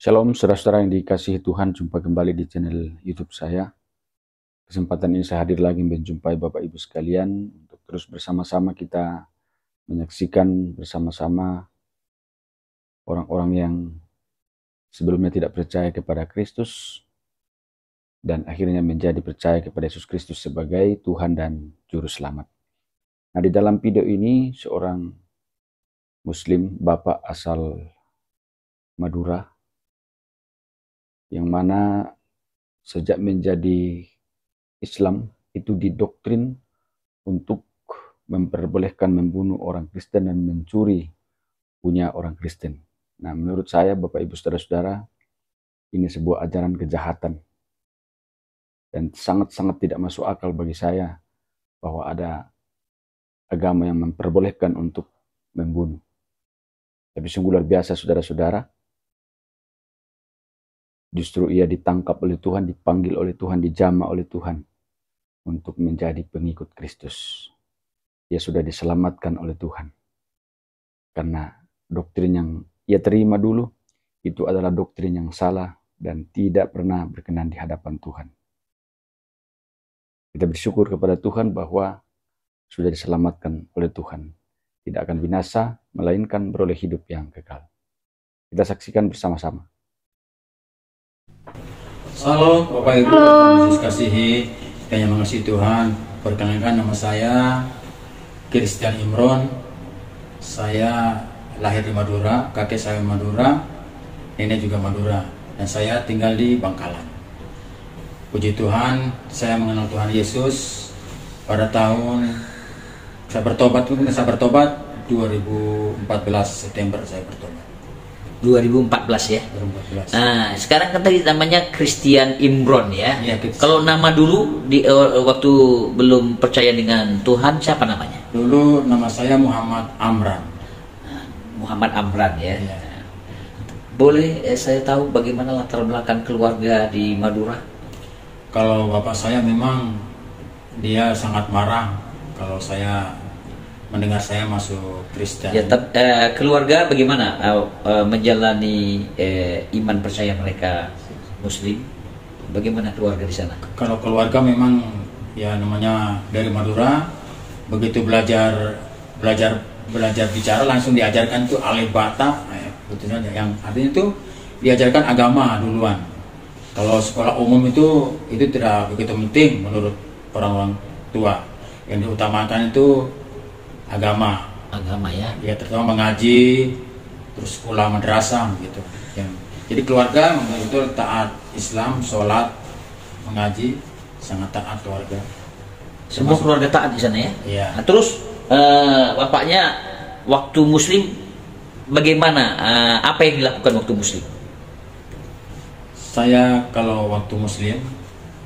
Shalom saudara-saudara yang dikasihi Tuhan, jumpa kembali di channel YouTube saya. Kesempatan ini saya hadir lagi menjumpai Bapak Ibu sekalian untuk terus bersama-sama kita menyaksikan bersama-sama orang-orang yang sebelumnya tidak percaya kepada Kristus dan akhirnya menjadi percaya kepada Yesus Kristus sebagai Tuhan dan Juru Selamat. Nah, di dalam video ini seorang Muslim, Bapak asal Madura, yang mana sejak menjadi Islam itu didoktrin untuk memperbolehkan membunuh orang Kristen dan mencuri punya orang Kristen. Nah, menurut saya Bapak Ibu Saudara-saudara, ini sebuah ajaran kejahatan dan sangat-sangat tidak masuk akal bagi saya bahwa ada agama yang memperbolehkan untuk membunuh. Tapi sungguh luar biasa saudara-saudara. Justru ia ditangkap oleh Tuhan, dipanggil oleh Tuhan, dijamah oleh Tuhan untuk menjadi pengikut Kristus. Ia sudah diselamatkan oleh Tuhan. Karena doktrin yang ia terima dulu, itu adalah doktrin yang salah dan tidak pernah berkenan di hadapan Tuhan. Kita bersyukur kepada Tuhan bahwa sudah diselamatkan oleh Tuhan. Tidak akan binasa, melainkan beroleh hidup yang kekal. Kita saksikan bersama-sama. Halo Bapak Ibu, Yesus kasihi dan yang mengasihi Tuhan. Perkenalkan, nama saya Christian Imron. Saya lahir di Madura, kakek saya Madura, nenek juga Madura, dan saya tinggal di Bangkalan. Puji Tuhan, saya mengenal Tuhan Yesus pada tahun saya bertobat 2014 September saya bertobat. 2014 ya. 2014. Nah, sekarang kan tadi namanya Christian Imron ya. Ya, Kalau nama dulu di waktu belum percaya dengan Tuhan, siapa namanya? Dulu nama saya Muhammad Amran. Muhammad Amran ya. Ya. Boleh saya tahu bagaimana latar belakang keluarga di Madura? Kalau bapak saya memang dia sangat marah kalau saya mendengar saya masuk Kristen. Ya, keluarga bagaimana menjalani iman percaya mereka Muslim? Bagaimana keluarga di sana? Kalau keluarga memang ya namanya dari Madura, begitu belajar bicara langsung diajarkan tuh alif bata, betul saja. Yang artinya itu diajarkan agama duluan. Kalau sekolah umum itu tidak begitu penting menurut orang-orang tua. Yang diutamakan itu agama ya. Ya, terutama mengaji, terus sekolah madrasah gitu. Jadi keluarga betul taat Islam, sholat, mengaji, sangat taat keluarga. Semua keluarga taat di sana ya. Iya. Nah, terus bapaknya waktu Muslim bagaimana? Apa yang dilakukan waktu Muslim? Saya kalau waktu Muslim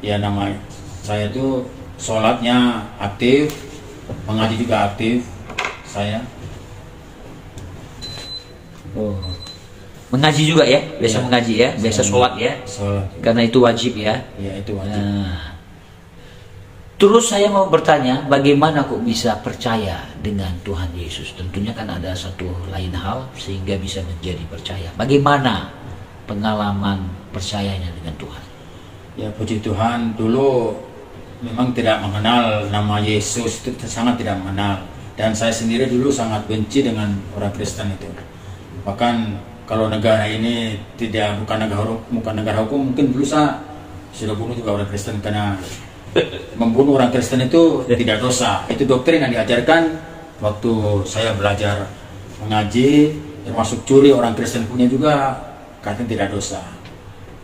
ya nama saya itu sholatnya aktif, mengaji juga aktif. Saya mengaji juga ya, biasa Ya. mengaji ya, biasa sholat ya, sholat. karena itu wajib ya. Ya, itu wajib. Nah, terus saya mau bertanya, bagaimana kok bisa percaya dengan Tuhan Yesus? Tentunya kan ada satu lain hal sehingga bisa menjadi percaya. Bagaimana pengalaman percayanya dengan Tuhan? Ya, puji Tuhan, dulu memang tidak mengenal nama Yesus, itu sangat tidak mengenal. Dan saya sendiri dulu sangat benci dengan orang Kristen itu. Bahkan kalau negara ini bukan negara hukum, mungkin dulu saya sudah bunuh juga orang Kristen, karena membunuh orang Kristen itu tidak dosa. Itu doktrin yang diajarkan waktu saya belajar mengaji, termasuk curi orang Kristen punya juga katanya tidak dosa.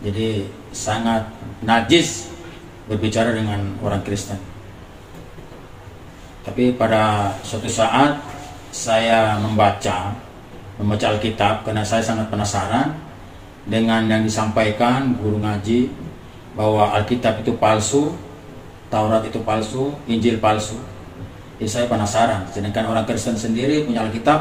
Jadi sangat najis berbicara dengan orang Kristen. Tapi pada suatu saat saya membaca Alkitab karena saya sangat penasaran dengan yang disampaikan guru ngaji bahwa Alkitab itu palsu, Taurat itu palsu, Injil palsu. Jadi saya penasaran. Sedangkan orang Kristen sendiri punya Alkitab,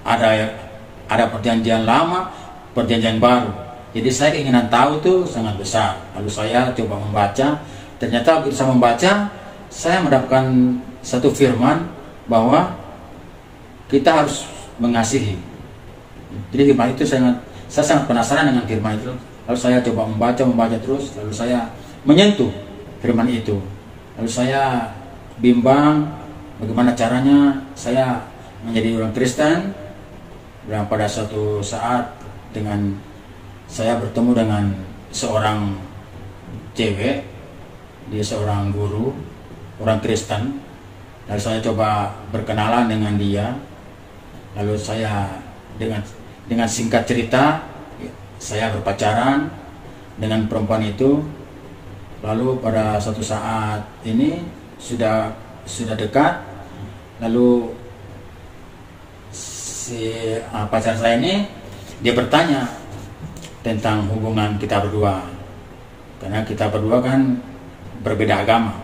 ada perjanjian lama, perjanjian baru. Jadi saya keinginan tahu tuh sangat besar. Lalu saya coba membaca. Ternyata begitu saya membaca, saya mendapatkan satu firman bahwa kita harus mengasihi. Jadi firman itu saya sangat penasaran dengan firman itu. Lalu saya coba membaca terus, lalu saya menyentuh firman itu. Lalu saya bimbang bagaimana caranya saya menjadi orang Kristen. Dan pada suatu saat saya bertemu dengan seorang cewek, dia seorang guru, orang Kristen. Lalu saya coba berkenalan dengan dia. Lalu saya dengan singkat cerita, saya berpacaran dengan perempuan itu. Lalu pada suatu saat ini sudah dekat. Lalu si pacar saya ini dia bertanya tentang hubungan kita berdua, karena kita berdua kan berbeda agama.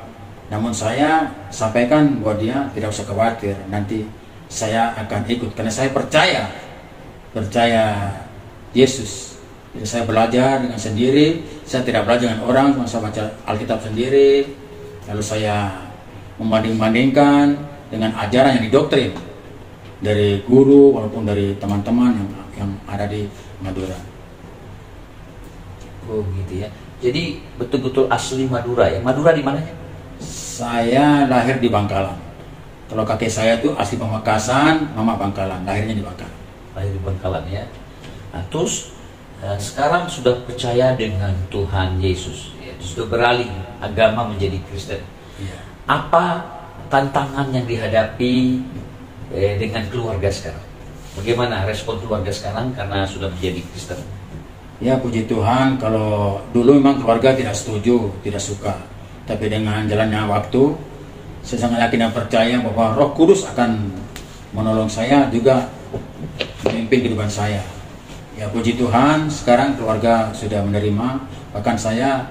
Namun saya sampaikan bahwa dia tidak usah khawatir, nanti saya akan ikut karena saya percaya Yesus. Jadi saya belajar dengan sendiri, saya tidak belajar dengan orang, cuma saya baca Alkitab sendiri. Lalu saya membanding-bandingkan dengan ajaran yang didoktrin dari guru walaupun dari teman-teman yang ada di Madura. Oh gitu ya. Jadi betul-betul asli Madura ya. Madura di mananya? Saya lahir di Bangkalan. Kalau kakek saya itu asli Pamekasan, mama Bangkalan, lahirnya di Bangkalan. Lahir di Bangkalan ya. Nah, terus sekarang sudah percaya dengan Tuhan Yesus, ya, sudah beralih agama menjadi Kristen. Ya. Apa tantangan yang dihadapi dengan keluarga sekarang? Bagaimana respon keluarga sekarang karena sudah menjadi Kristen? Ya puji Tuhan, kalau dulu memang keluarga tidak setuju, tidak suka. Tapi dengan jalannya waktu, saya sangat yakin dan percaya bahwa Roh Kudus akan menolong saya juga memimpin kehidupan saya. Ya puji Tuhan, sekarang keluarga sudah menerima. Bahkan saya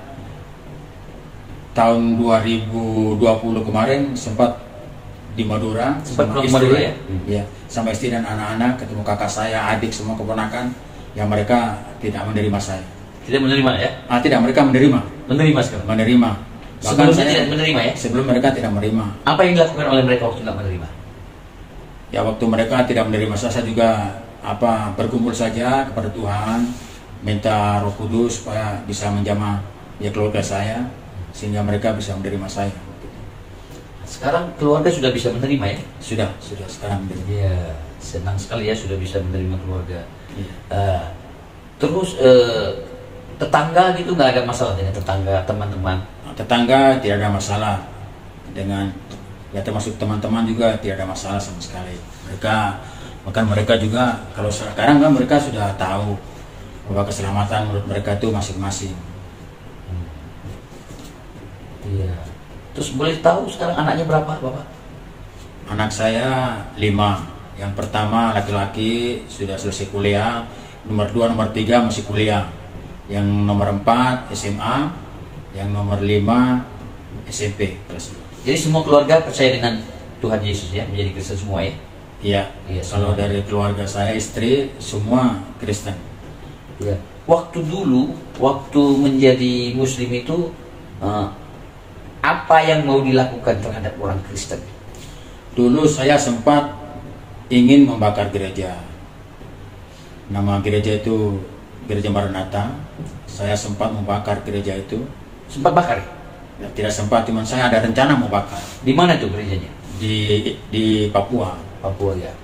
tahun 2020 kemarin sempat di Madura, sama istri, ya, sama istri dan anak-anak, ketemu kakak saya, adik, semua keponakan, yang mereka tidak menerima saya. Tidak menerima ya? Tidak, mereka menerima. Menerima sekarang? Menerima. Bahkan sebelumnya saya tidak menerima ya? Sebelum mereka tidak menerima. Apa yang dilakukan oleh mereka waktu tidak menerima? Ya waktu mereka tidak menerima saya juga berkumpul saja kepada Tuhan, minta Roh Kudus supaya bisa menjamah ya keluarga saya, sehingga mereka bisa menerima saya. Sekarang keluarga sudah bisa menerima ya? Sudah sekarang menerima. Ya, senang sekali ya sudah bisa menerima keluarga. Ya. Terus tetangga gitu nggak ada masalah dengan tetangga, teman-teman? Tetangga tidak ada masalah dengan, ya termasuk teman-teman juga tidak ada masalah sama sekali. Bahkan mereka juga kalau sekarang kan mereka sudah tahu bahwa keselamatan menurut mereka itu masing-masing. Iya. Terus boleh tahu sekarang anaknya berapa, Bapak? Anak saya 5. Yang pertama laki-laki sudah selesai kuliah, nomor 2, nomor 3 masih kuliah. Yang nomor 4 SMA, yang nomor 5 SMP kelas 2. Jadi semua keluarga percaya dengan Tuhan Yesus ya, menjadi Kristen semua ya? Iya. Kalau dari keluarga saya, istri semua Kristen. Iya. Waktu dulu, waktu menjadi Muslim itu apa yang mau dilakukan terhadap orang Kristen? Dulu saya sempat ingin membakar gereja. Nama gereja itu Gereja Maranatha. Saya sempat membakar gereja itu. Sempat bakar? Ya, tidak sempat, cuma saya ada rencana mau bakar. Di mana tuh gerejanya? Di Papua. Papua ya.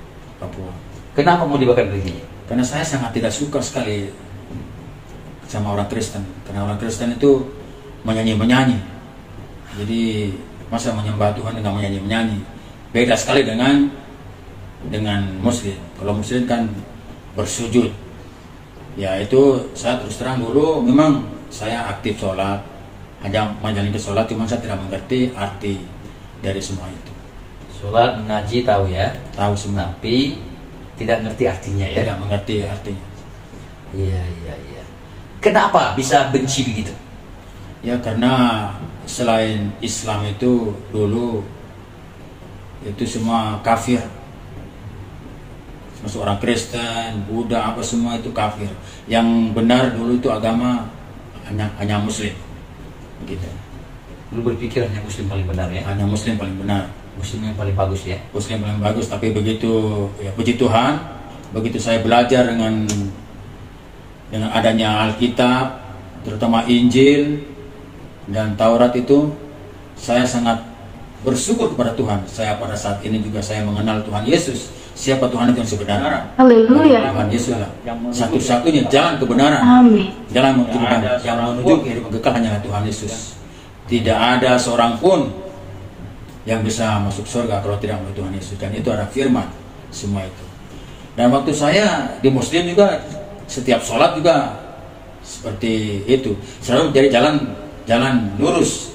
Papua. Kenapa mau dibakar gerejanya? Karena saya sangat tidak suka sekali sama orang Kristen. Karena orang Kristen itu menyanyi-menyanyi. Jadi masa menyembah Tuhan dengan menyanyi-menyanyi. Beda sekali dengan Muslim. Kalau Muslim kan bersujud. Ya itu saya terus terang dulu memang saya aktif sholat, hanya menjalani sholat, cuma saya tidak mengerti arti dari semua itu. Sholat, mengaji tahu ya? Tahu semua. Tapi tidak ngerti artinya ya? Tidak mengerti artinya. Iya. Kenapa bisa benci begitu? Ya karena selain Islam itu dulu itu semua kafir. Masuk orang Kristen, Buddha, apa semua itu kafir. Yang benar dulu itu agama hanya Muslim. Gitu. Dulu berpikir hanya Muslim paling benar ya? Hanya Muslim paling benar. Muslim yang paling bagus ya? Muslim paling bagus, tapi begitu ya puji Tuhan, begitu saya belajar dengan dengan adanya Alkitab, terutama Injil dan Taurat itu, saya sangat bersyukur kepada Tuhan. Saya pada saat ini juga saya mengenal Tuhan Yesus. Siapa Tuhan itu yang sebenarnya? Haleluya. Tuhan Yesus lah satu-satunya jalan kebenaran. Amin. Jalan yang menuju kehidupan kekal hanya Tuhan Yesus. Tidak ada seorang pun yang bisa masuk surga kalau tidak melalui Tuhan Yesus. Dan itu ada firman semua itu. Dan waktu saya di Muslim juga, setiap sholat juga seperti itu. Selalu jadi jalan lurus.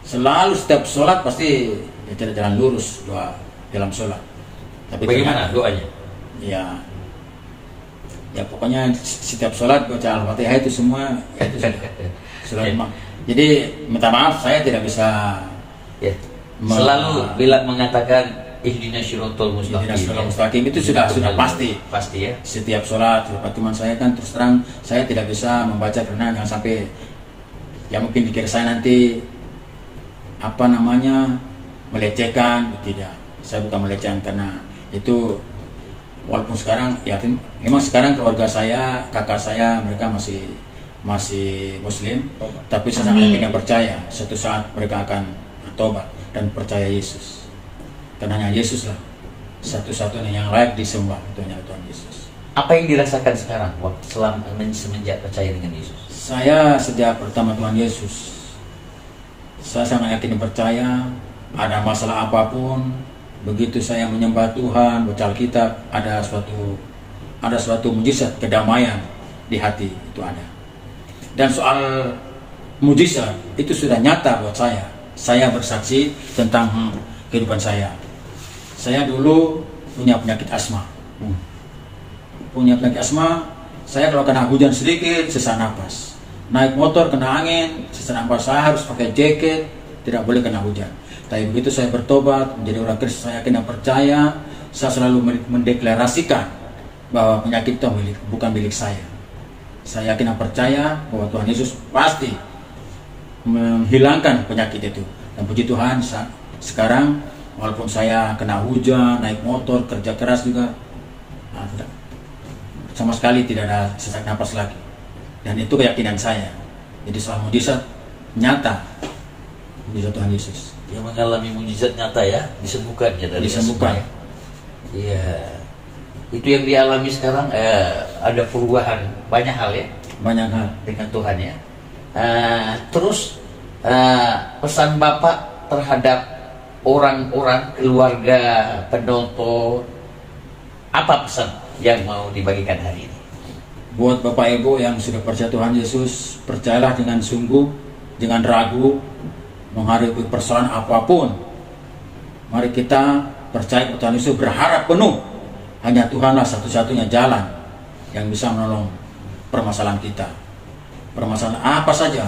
Selalu setiap sholat pasti jadi jalan lurus doa dalam sholat. Tapi Bagaimana doanya? Ya pokoknya setiap sholat baca Al-Fatihah itu semua ya itu sudah Jadi minta maaf saya tidak bisa Ya. Selalu bila mengatakan ihdinas siratal mustaqim itu sudah pasti ya. Setiap sholat. Cuman saya kan terus terang saya tidak bisa membaca karena jangan sampai ya mungkin pikir saya nanti melecehkan. Tidak, saya bukan melecehkan karena itu walaupun sekarang ya memang sekarang keluarga saya, kakak saya mereka masih Muslim, tapi saya sangat yakin dan percaya suatu saat mereka akan bertobat dan percaya Yesus. Karena hanya Yesus lah satu-satunya yang layak disembah, itu hanya Tuhan Yesus. Apa yang dirasakan sekarang semenjak percaya dengan Yesus? Saya sejak pertama Tuhan Yesus, saya sangat yakin dan percaya. Ada masalah apapun, begitu saya menyembah Tuhan, baca Alkitab, ada suatu mujizat kedamaian di hati itu ada. Dan soal mujizat itu sudah nyata buat saya. Saya bersaksi tentang kehidupan saya. Saya dulu punya penyakit asma. Saya kalau kena hujan sedikit sesak napas. Naik motor kena angin sesak napas, saya harus pakai jaket, tidak boleh kena hujan. Tapi begitu saya bertobat menjadi orang Kristen, saya yakin dan percaya, saya selalu mendeklarasikan bahwa penyakit itu bukan milik saya. Saya yakin dan percaya bahwa Tuhan Yesus pasti menghilangkan penyakit itu. Dan puji Tuhan, sekarang walaupun saya kena hujan, naik motor, kerja keras juga, sama sekali tidak ada sesak napas lagi. Dan itu keyakinan saya. Jadi soal mujizat nyata, mujizat Tuhan Yesus. Yang mengalami mujizat nyata ya, disembuhkan ya dari disembuhkan. Iya. Itu yang dialami sekarang ada perubahan banyak hal ya. Banyak hal dengan Tuhan ya. Terus pesan Bapak terhadap orang-orang keluarga penonton, apa pesan yang mau dibagikan hari ini? Buat Bapak Ibu yang sudah percaya Tuhan Yesus, percayalah dengan sungguh, jangan ragu menghadapi persoalan apapun. Mari kita percaya kepada Tuhan Yesus, berharap penuh. Hanya Tuhanlah satu-satunya jalan yang bisa menolong permasalahan kita. Permasalahan apa saja,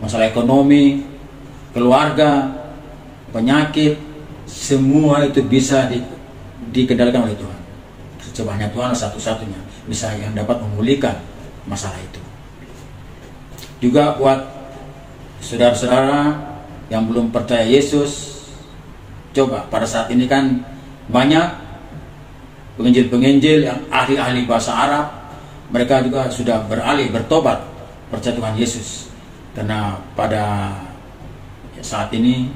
masalah ekonomi, keluarga, penyakit, semua itu bisa dikendalikan oleh Tuhan. Hanya Tuhan satu-satunya bisa yang dapat memulihkan masalah itu. Juga buat saudara-saudara yang belum percaya Yesus, coba pada saat ini kan banyak penginjil-penginjil yang ahli-ahli bahasa Arab, mereka juga sudah bertobat percaya Tuhan Yesus. Karena pada saat ini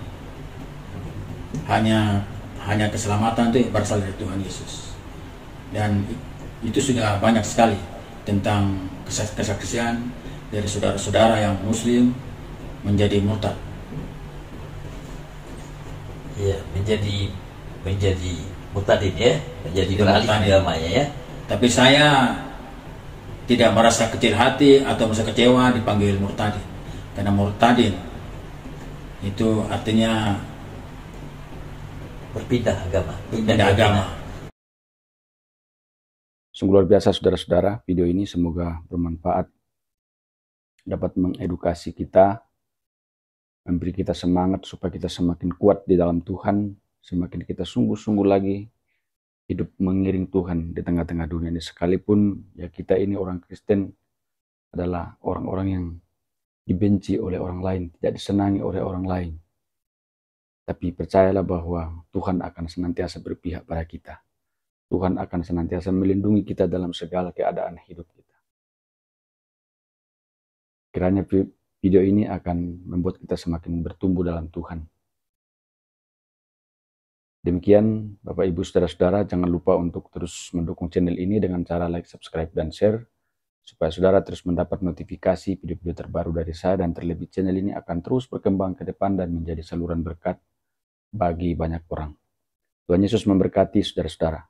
hanya keselamatan itu berasal dari Tuhan Yesus. Dan itu sudah banyak sekali tentang kesaksian dari saudara-saudara yang Muslim menjadi murtad. Ya, menjadi murtadin ya, menjadi beralih agamanya ya. Tapi saya tidak merasa kecil hati atau merasa kecewa dipanggil murtadin, karena murtadin itu artinya berpindah agama, pindah agama. Sungguh luar biasa saudara-saudara, video ini semoga bermanfaat, dapat mengedukasi kita, memberi kita semangat supaya kita semakin kuat di dalam Tuhan, semakin kita sungguh-sungguh lagi hidup mengiring Tuhan di tengah-tengah dunia ini. Sekalipun ya kita ini orang Kristen adalah orang-orang yang dibenci oleh orang lain, tidak disenangi oleh orang lain. Tapi percayalah bahwa Tuhan akan senantiasa berpihak pada kita. Tuhan akan senantiasa melindungi kita dalam segala keadaan hidup kita. Kiranya video ini akan membuat kita semakin bertumbuh dalam Tuhan. Demikian Bapak Ibu Saudara-saudara, jangan lupa untuk terus mendukung channel ini dengan cara like, subscribe, dan share, supaya saudara terus mendapat notifikasi video-video terbaru dari saya, dan terlebih channel ini akan terus berkembang ke depan dan menjadi saluran berkat bagi banyak orang. Tuhan Yesus memberkati saudara-saudara.